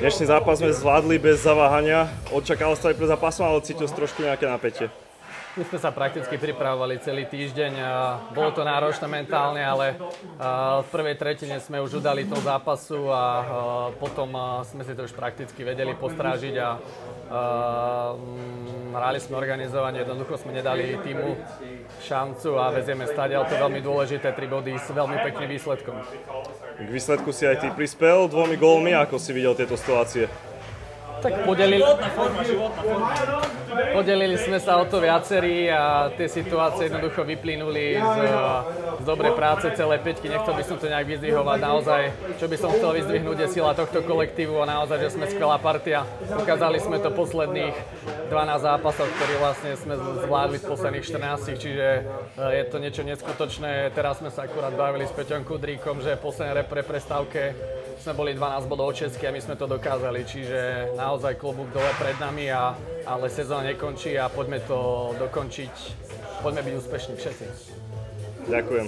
Dnešný zápas sme zvládli bez zaváhania. Očakával ste aj pred zápasom, ale cítil si trošku nejaké napätie? My sme sa prakticky pripravovali celý týždeň. Bolo to náročné mentálne, ale v prvej tretine sme už udali toho zápasu a potom sme si to už prakticky vedeli postrážiť a hrali sme organizovanie, jednoducho sme nedali týmu šancu a vezieme stadiaľ. To je veľmi dôležité, 3 body s veľmi pekným výsledkom. K výsledku si aj ty prispel 2 gólmi, ako si videl tieto situácie? Tak podelili sme sa o to viacerí a tie situácie jednoducho vyplynuli z dobrej práce celej päťky. Nechcel by som to nejak vyzdvihovať. Naozaj, čo by som chcel vyzdvihnúť, je sila tohto kolektívu a naozaj, že sme skvelá partia. Ukázali sme to posledných 12 zápasov, ktorí vlastne sme zvládli v posledných 14, čiže je to niečo neskutočné. Teraz sme sa akurát bavili s Peťom Kudríkom, že v poslednej prestávke sme boli 12 bodov od Česky a my sme to dokázali, čiže naozaj klobúk dole pred nami, ale sezóna nekončí a poďme to dokončiť, poďme byť úspešní všetci. Ďakujem.